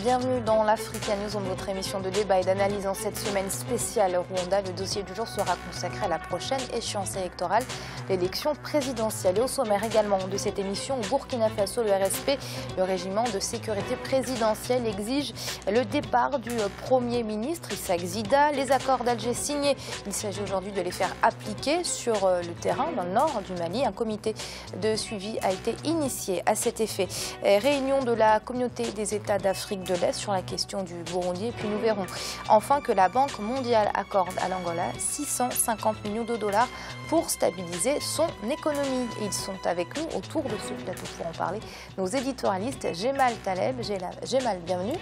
bienvenue dans l'Africa News, votre émission de débat et d'analyse en cette semaine spéciale Rwanda. Le dossier du jour sera consacré à la prochaine échéance électorale, l'élection présidentielle. Et au sommaire également de cette émission, au Burkina Faso, le RSP, le régiment de sécurité présidentielle, exige le départ du Premier ministre Issa Xida. Les accords d'Alger signés, il s'agit aujourd'hui de les faire appliquer sur le terrain dans le nord du Mali. Un comité de suivi a été initié à cet effet. Réunion de la communauté des États d'Afrique de l'Est sur la question du Burundi. Et puis nous verrons enfin que la Banque mondiale accorde à l'Angola 650 millions de dollars pour stabiliser son économie. Et ils sont avec nous autour de ce plateau pour en parler. Nos éditorialistes, Jemal Taleb. Jemal, bienvenue.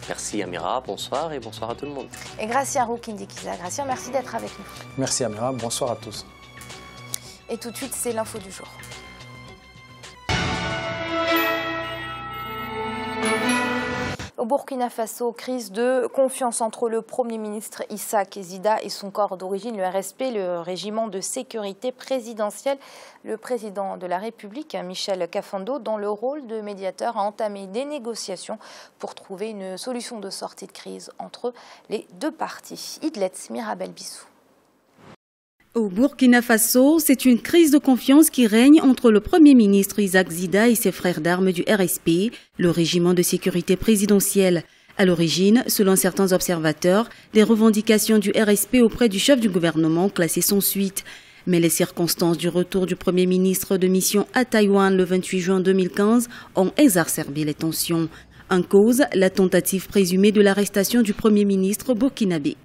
Merci Amira, bonsoir et bonsoir à tout le monde. Et Gracia Roukindikiza. Gracia, merci d'être avec nous. Merci Amira, bonsoir à tous. Et tout de suite, c'est l'info du jour. Au Burkina Faso, crise de confiance entre le Premier ministre Issa Xida et son corps d'origine, le RSP, le régiment de sécurité présidentielle. Le président de la République, Michel Kafando, dans le rôle de médiateur, a entamé des négociations pour trouver une solution de sortie de crise entre les deux parties. Idlet Mirabel Bissou. Au Burkina Faso, c'est une crise de confiance qui règne entre le Premier ministre Issa Xida et ses frères d'armes du RSP, le régiment de sécurité présidentielle. À l'origine, selon certains observateurs, les revendications du RSP auprès du chef du gouvernement classées sans suite. Mais les circonstances du retour du Premier ministre de mission à Taïwan le 28 juin 2015 ont exacerbé les tensions. En cause, la tentative présumée de l'arrestation du Premier ministre burkinabé.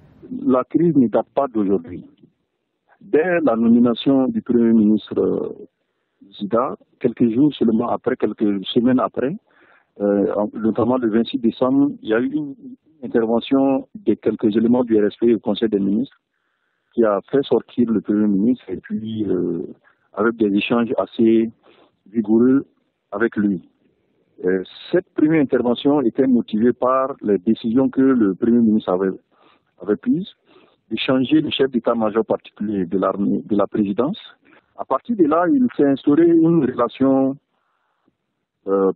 La crise ne date pas d'aujourd'hui. Dès la nomination du Premier ministre Xida, quelques jours seulement après, quelques semaines après, notamment le 26 décembre, il y a eu une intervention de quelques éléments du RSP au Conseil des ministres qui a fait sortir le Premier ministre et puis avec des échanges assez vigoureux avec lui. Cette première intervention était motivée par les décisions que le Premier ministre avait prises de changer le chef d'état-major particulier de l'armée, de la présidence. À partir de là, il s'est instauré une relation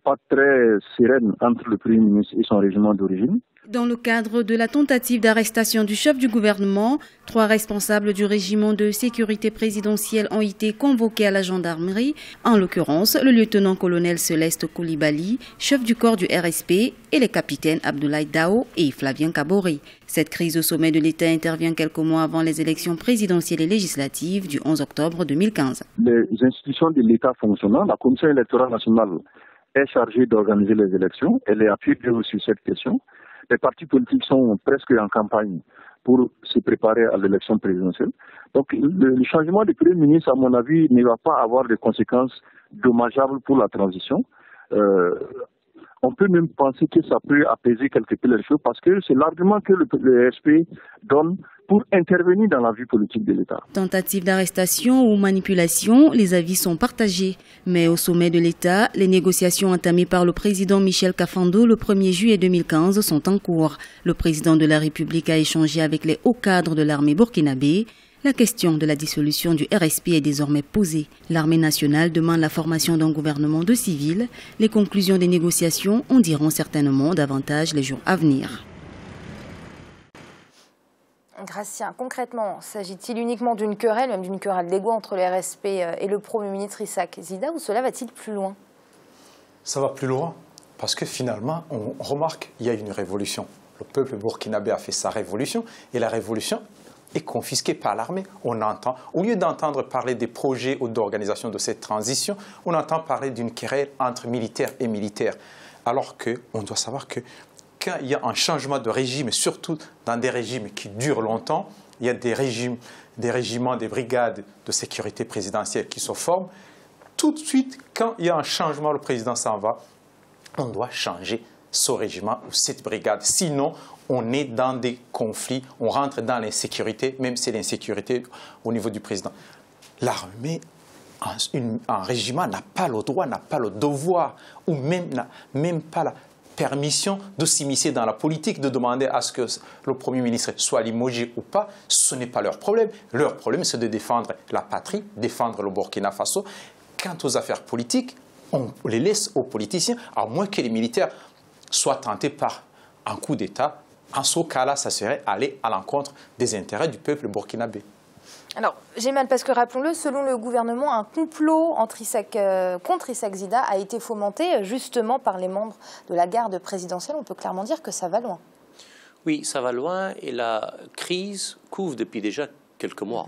pas très sereine entre le Premier ministre et son régiment d'origine. Dans le cadre de la tentative d'arrestation du chef du gouvernement, 3 responsables du régiment de sécurité présidentielle ont été convoqués à la gendarmerie, en l'occurrence le lieutenant-colonel Céleste Koulibaly, chef du corps du RSP, et les capitaines Abdoulaye Dao et Flavien Kabori. Cette crise au sommet de l'État intervient quelques mois avant les élections présidentielles et législatives du 11 octobre 2015. Les institutions de l'État fonctionnant, la Commission électorale nationale est chargée d'organiser les élections. Elle est appuyée sur cette question. Les partis politiques sont presque en campagne pour se préparer à l'élection présidentielle. Donc le changement de Premier ministre, à mon avis, ne va pas avoir de conséquences dommageables pour la transition. On peut même penser que ça peut apaiser quelque peu les choses parce que c'est l'argument que le RSP donne pour intervenir dans la vie politique de l'État. Tentative d'arrestation ou manipulation, les avis sont partagés. Mais au sommet de l'État, les négociations entamées par le président Michel Kafando le 1er juillet 2015 sont en cours. Le président de la République a échangé avec les hauts cadres de l'armée burkinabé. La question de la dissolution du RSP est désormais posée. L'armée nationale demande la formation d'un gouvernement de civils. Les conclusions des négociations en diront certainement davantage les jours à venir. Gracia, concrètement, s'agit-il uniquement d'une querelle, même d'une querelle d'ego entre le RSP et le Premier ministre Issa Xida, ou cela va-t-il plus loin? Ça va plus loin parce que finalement, on remarque qu'il y a une révolution. Le peuple burkinabé a fait sa révolution et la révolution est confisquée par l'armée. On entend, au lieu d'entendre parler des projets ou d'organisation de cette transition, on entend parler d'une querelle entre militaires et militaires. Alors qu'on doit savoir que quand il y a un changement de régime, surtout dans des régimes qui durent longtemps, il y a des régiments, des brigades de sécurité présidentielle qui se forment. Tout de suite, quand il y a un changement, le président s'en va, on doit changer ce régiment ou cette brigade. Sinon, on est dans des conflits, on rentre dans l'insécurité, même si c'est l'insécurité au niveau du président. L'armée, un régiment n'a pas le droit, n'a pas le devoir, ou n'a même pas la permission de s'immiscer dans la politique, de demander à ce que le Premier ministre soit limogé ou pas. Ce n'est pas leur problème. Leur problème, c'est de défendre la patrie, défendre le Burkina Faso. Quant aux affaires politiques, on les laisse aux politiciens, à moins que les militaires soient tentés par un coup d'État, en ce cas-là, ça serait aller à l'encontre des intérêts du peuple burkinabé. Alors, j'ai mal parce que, rappelons-le, selon le gouvernement, un complot contre Isaac Zida a été fomenté justement par les membres de la garde présidentielle. On peut clairement dire que ça va loin. Oui, ça va loin et la crise couvre depuis déjà quelques mois.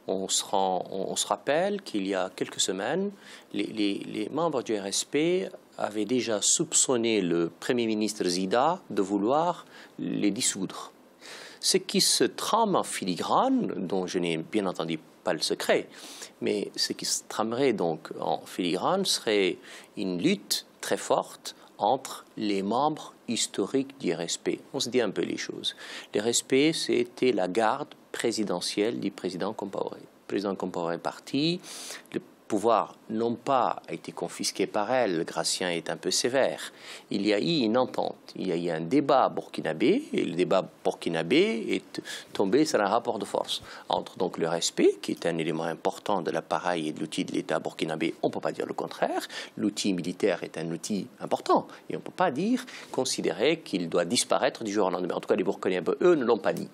On se rappelle qu'il y a quelques semaines, les membres du RSP avaient déjà soupçonné le Premier ministre Zida de vouloir les dissoudre. Ce qui se trame en filigrane, dont je n'ai bien entendu pas le secret, mais ce qui se tramerait donc en filigrane serait une lutte très forte entre les membres historiques du RSP. On se dit un peu les choses. Le RSP, c'était la garde présidentielle du président Compaoré. Le président Compaoré est parti, le pouvoir non pas a été confisqué par elle, le Gratien est un peu sévère. Il y a eu une entente, il y a eu un débat burkinabé, et le débat burkinabé est tombé sur un rapport de force entre donc le RSP, qui est un élément important de l'appareil et de l'outil de l'État burkinabé, on ne peut pas dire le contraire, l'outil militaire est un outil important, et on ne peut pas considérer qu'il doit disparaître du jour au lendemain. En tout cas, les Burkinabés, eux, ne l'ont pas dit.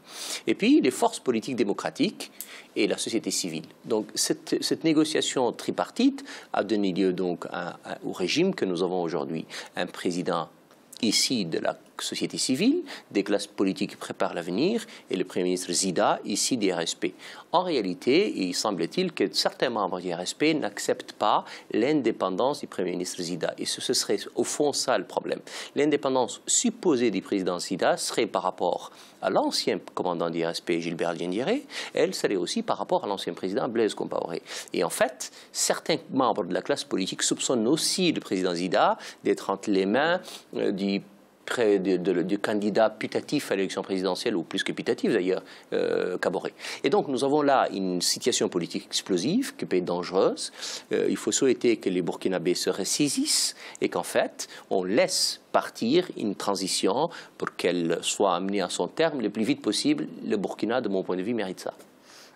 Et puis, les forces politiques démocratiques et la société civile. Donc, cette négociation tripartite a donné lieu donc au régime que nous avons aujourd'hui. Un président ici de la société civile, des classes politiques qui préparent l'avenir, et le Premier ministre Zida, ici des RSP. En réalité, il semble-t-il que certains membres du RSP n'acceptent pas l'indépendance du Premier ministre Zida. Et ce serait au fond ça le problème. L'indépendance supposée du président Zida serait par rapport à l'ancien commandant du RSP, Gilbert Diendéré, elle serait aussi par rapport à l'ancien président Blaise Compaoré. Et en fait, certains membres de la classe politique soupçonnent aussi le président Zida d'être entre les mains du candidat putatif à l'élection présidentielle, ou plus que putatif d'ailleurs, Kaboré. Et donc nous avons là une situation politique explosive qui peut être dangereuse. Il faut souhaiter que les Burkinabés se ressaisissent et qu'en fait on laisse partir une transition pour qu'elle soit amenée à son terme le plus vite possible. Le Burkina, de mon point de vue, mérite ça.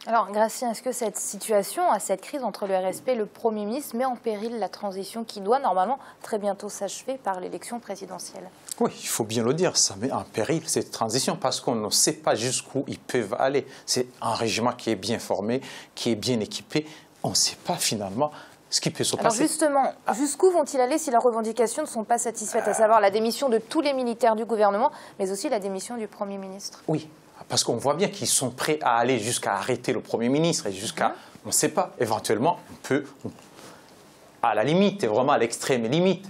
Alors, Gratien, est-ce que cette situation, cette crise entre le RSP et le Premier ministre met en péril la transition qui doit normalement très bientôt s'achever par l'élection présidentielle? Oui, il faut bien le dire, ça met en péril cette transition parce qu'on ne sait pas jusqu'où ils peuvent aller. C'est un régiment qui est bien formé, qui est bien équipé. On ne sait pas finalement ce qui peut se passer. Alors justement, jusqu'où vont-ils aller si leurs revendications ne sont pas satisfaites, à savoir la démission de tous les militaires du gouvernement, mais aussi la démission du Premier ministre? Oui. Parce qu'on voit bien qu'ils sont prêts à aller jusqu'à arrêter le Premier ministre et jusqu'à, on ne sait pas, éventuellement, à la limite, et vraiment à l'extrême limite,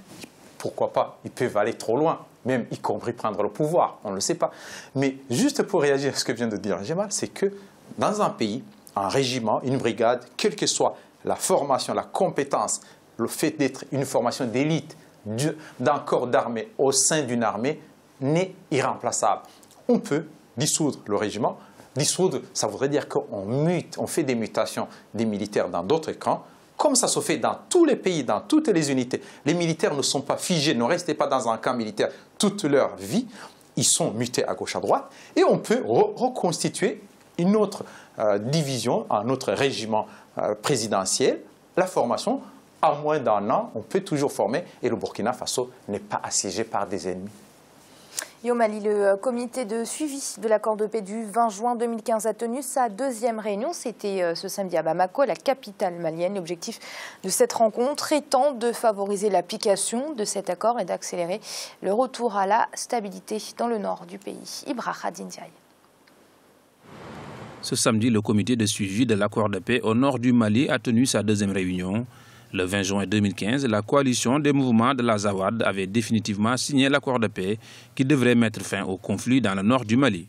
pourquoi pas, ils peuvent aller trop loin, même y compris prendre le pouvoir, on ne le sait pas. Mais juste pour réagir à ce que vient de dire Jemal, c'est que dans un pays, un régiment, une brigade, quelle que soit la formation, la compétence, le fait d'être une formation d'élite d'un corps d'armée au sein d'une armée n'est irremplaçable. On peut dissoudre le régiment. Dissoudre, ça voudrait dire qu'on fait des mutations des militaires dans d'autres camps, comme ça se fait dans tous les pays, dans toutes les unités. Les militaires ne sont pas figés, ne restez pas dans un camp militaire toute leur vie. Ils sont mutés à gauche, à droite. Et on peut reconstituer une autre division, un autre régiment présidentiel. La formation, à moins d'un an, on peut toujours former. Et le Burkina Faso n'est pas assiégé par des ennemis. Et au Mali, le comité de suivi de l'accord de paix du 20 juin 2015 a tenu sa deuxième réunion. C'était ce samedi à Bamako, la capitale malienne. L'objectif de cette rencontre étant de favoriser l'application de cet accord et d'accélérer le retour à la stabilité dans le nord du pays. Ibrahim Ndiaye. Ce samedi, le comité de suivi de l'accord de paix au nord du Mali a tenu sa deuxième réunion. Le 20 juin 2015, la coalition des mouvements de l'Azawad avait définitivement signé l'accord de paix qui devrait mettre fin au conflit dans le nord du Mali.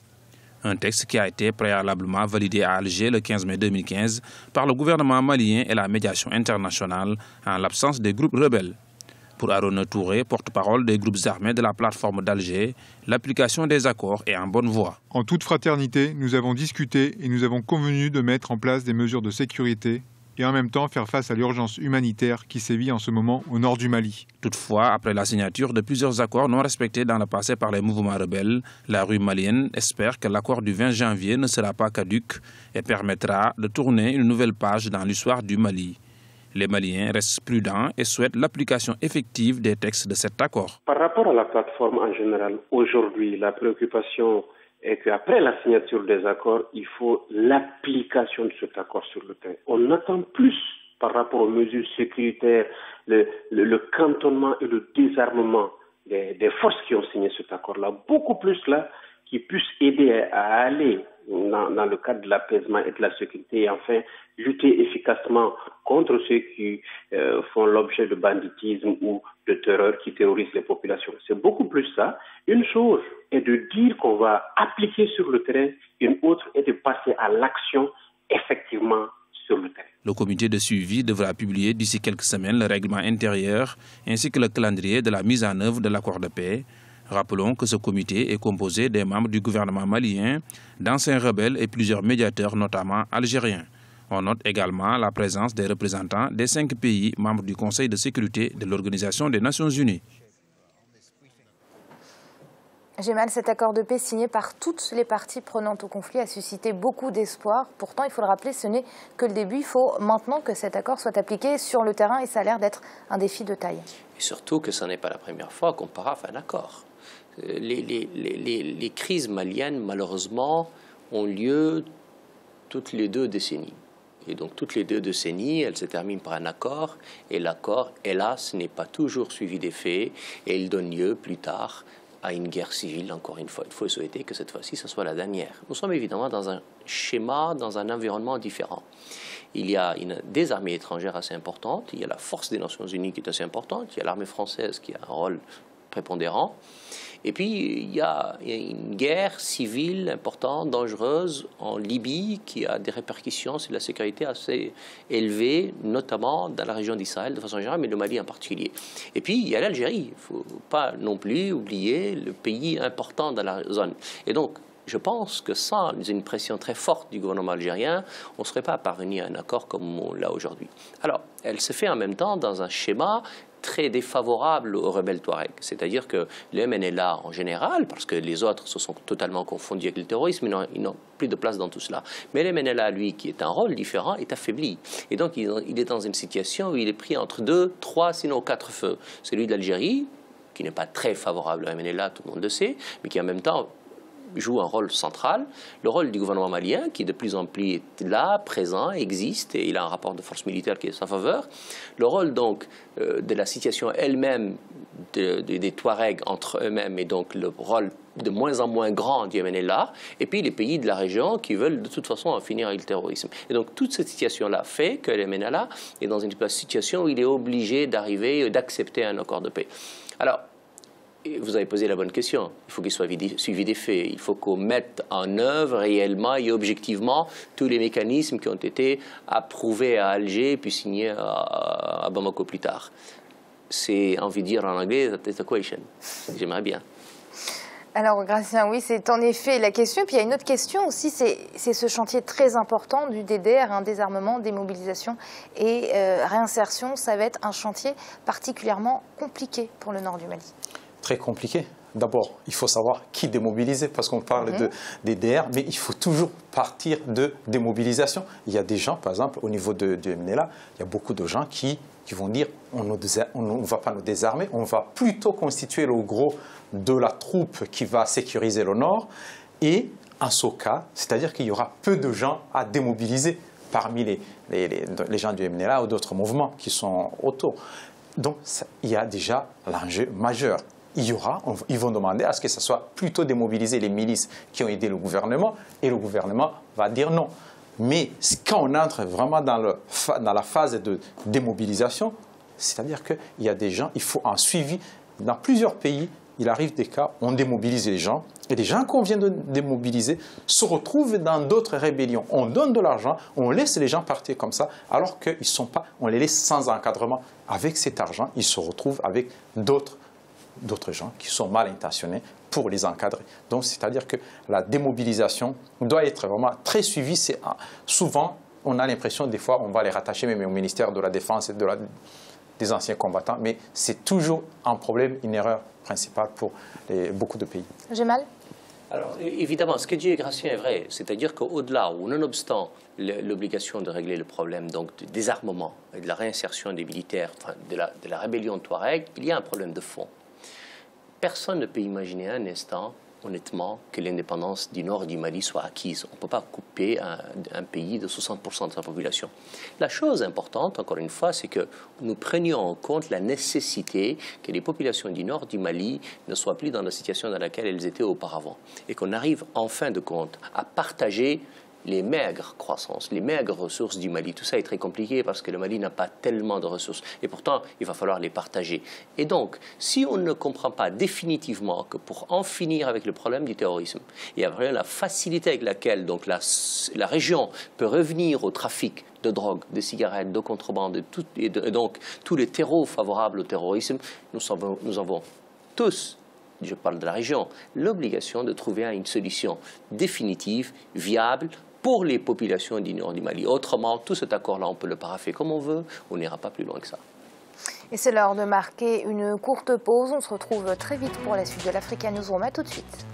Un texte qui a été préalablement validé à Alger le 15 mai 2015 par le gouvernement malien et la médiation internationale en l'absence des groupes rebelles. Pour Arona Touré, porte-parole des groupes armés de la plateforme d'Alger, l'application des accords est en bonne voie. En toute fraternité, nous avons discuté et nous avons convenu de mettre en place des mesures de sécurité et en même temps faire face à l'urgence humanitaire qui sévit en ce moment au nord du Mali. Toutefois, après la signature de plusieurs accords non respectés dans le passé par les mouvements rebelles, la rue malienne espère que l'accord du 20 janvier ne sera pas caduc et permettra de tourner une nouvelle page dans l'histoire du Mali. Les Maliens restent prudents et souhaitent l'application effective des textes de cet accord. Par rapport à la plateforme en général, aujourd'hui, la préoccupation est qu'après la signature des accords, il faut l'application de cet accord sur le terrain. On attend plus par rapport aux mesures sécuritaires, le cantonnement et le désarmement des forces qui ont signé cet accord-là, beaucoup plus là, qui puissent aider à aller dans le cadre de l'apaisement et de la sécurité et enfin lutter efficacement contre ceux qui font l'objet de banditisme ou de terreur qui terrorisent les populations. C'est beaucoup plus ça. Une chose est de dire qu'on va appliquer sur le terrain, une autre est de passer à l'action effectivement sur le terrain. Le comité de suivi devra publier d'ici quelques semaines le règlement intérieur ainsi que le calendrier de la mise en œuvre de l'accord de paix. Rappelons que ce comité est composé des membres du gouvernement malien, d'anciens rebelles et plusieurs médiateurs, notamment algériens. On note également la présence des représentants des 5 pays membres du Conseil de sécurité de l'Organisation des Nations Unies. Gémal, cet accord de paix signé par toutes les parties prenantes au conflit a suscité beaucoup d'espoir. Pourtant, il faut le rappeler, ce n'est que le début. Il faut maintenant que cet accord soit appliqué sur le terrain et ça a l'air d'être un défi de taille. Et surtout que ce n'est pas la première fois qu'on paraffe un accord. Les crises maliennes, malheureusement, ont lieu toutes les 2 décennies. Et donc, toutes les 2 décennies, elles se terminent par un accord. Et l'accord, hélas, n'est pas toujours suivi des faits. Et il donne lieu, plus tard, à une guerre civile, encore une fois. Il faut souhaiter que cette fois-ci, ce soit la dernière. Nous sommes évidemment dans un schéma, dans un environnement différent. Il y a des armées étrangères assez importantes, il y a la force des Nations Unies qui est assez importante, il y a l'armée française qui a un rôle prépondérant. Et puis, il y a une guerre civile importante, dangereuse, en Libye, qui a des répercussions sur la sécurité assez élevées, notamment dans la région d'Israël de façon générale, mais le Mali en particulier. Et puis, il y a l'Algérie. Il ne faut pas non plus oublier le pays important dans la zone. Et donc, je pense que sans une pression très forte du gouvernement algérien, on ne serait pas parvenu à un accord comme on l'a aujourd'hui. Alors, elle se fait en même temps dans un schéma très défavorable aux rebelles Touaregs. C'est-à-dire que le MNLA en général, parce que les autres se sont totalement confondus avec le terrorisme, ils n'ont plus de place dans tout cela. Mais le MNLA, lui, qui est un rôle différent, est affaibli. Et donc, il est dans une situation où il est pris entre 2, 3, sinon 4 feux. Celui de l'Algérie, qui n'est pas très favorable au MNLA, tout le monde le sait, mais qui en même temps joue un rôle central, le rôle du gouvernement malien, qui de plus en plus est là, présent, existe, et il a un rapport de force militaire qui est en sa faveur, le rôle donc de la situation elle-même des Touaregs entre eux-mêmes, et donc le rôle de moins en moins grand du MNLA, et puis les pays de la région qui veulent de toute façon en finir avec le terrorisme. Et donc toute cette situation-là fait que le MNLA est dans une situation où il est obligé d'arriver, d'accepter un accord de paix. Alors, vous avez posé la bonne question. Il faut qu'il soit suivi des faits. Il faut qu'on mette en œuvre réellement et objectivement tous les mécanismes qui ont été approuvés à Alger puis signés à Bamako plus tard. C'est, envie de dire en anglais, the question. J'aimerais bien. Alors, Gratien, oui, c'est en effet la question. Puis il y a une autre question aussi, c'est ce chantier très important du DDR, désarmement, démobilisation et réinsertion. Ça va être un chantier particulièrement compliqué pour le nord du Mali. Très compliqué. D'abord, il faut savoir qui démobiliser, parce qu'on parle de DDR, mais il faut toujours partir de démobilisation. Il y a des gens, par exemple, au niveau du MNLA, il y a beaucoup de gens qui vont dire on ne va pas nous désarmer, on va plutôt constituer le gros de la troupe qui va sécuriser le nord. Et en ce cas, c'est-à-dire qu'il y aura peu de gens à démobiliser parmi les gens du MNLA ou d'autres mouvements qui sont autour. Donc, il y a déjà l'enjeu majeur. Ils vont demander à ce que ce soit plutôt démobiliser les milices qui ont aidé le gouvernement, et le gouvernement va dire non. Mais quand on entre vraiment dans la phase de démobilisation, c'est-à-dire qu'il y a des gens, il faut un suivi. Dans plusieurs pays, il arrive des cas où on démobilise les gens, et les gens qu'on vient de démobiliser se retrouvent dans d'autres rébellions. On donne de l'argent, on laisse les gens partir comme ça, alors qu'ils sont pas, on les laisse sans encadrement. Avec cet argent, ils se retrouvent avec d'autres gens qui sont mal intentionnés pour les encadrer. Donc, c'est-à-dire que la démobilisation doit être vraiment très suivie. Souvent, on a l'impression, des fois, on va les rattacher même au ministère de la Défense et des anciens combattants, mais c'est toujours un problème, une erreur principale pour beaucoup de pays. Gémal ? Alors, évidemment, ce que dit Gratien est vrai, c'est-à-dire qu'au-delà ou nonobstant l'obligation de régler le problème donc du désarmement et de la réinsertion des militaires, enfin, de la rébellion Touareg, il y a un problème de fond. Personne ne peut imaginer un instant, honnêtement, que l'indépendance du nord du Mali soit acquise. On ne peut pas couper un pays de 60% de sa population. La chose importante, encore une fois, c'est que nous prenions en compte la nécessité que les populations du nord du Mali ne soient plus dans la situation dans laquelle elles étaient auparavant. Et qu'on arrive, en fin de compte, à partager les maigres croissances, les maigres ressources du Mali. Tout ça est très compliqué parce que le Mali n'a pas tellement de ressources. Et pourtant, il va falloir les partager. Et donc, si on ne comprend pas définitivement que pour en finir avec le problème du terrorisme, et après la facilité avec laquelle donc, la région peut revenir au trafic de drogue, de cigarettes, de contrebande, et donc tous les terreaux favorables au terrorisme, nous avons tous, je parle de la région, l'obligation de trouver une solution définitive, viable, pour les populations du nord du Mali. Autrement, tout cet accord-là, on peut le paraffer comme on veut, on n'ira pas plus loin que ça. Et c'est l'heure de marquer une courte pause. On se retrouve très vite pour la suite de l'Africa Newsroom. À tout de suite.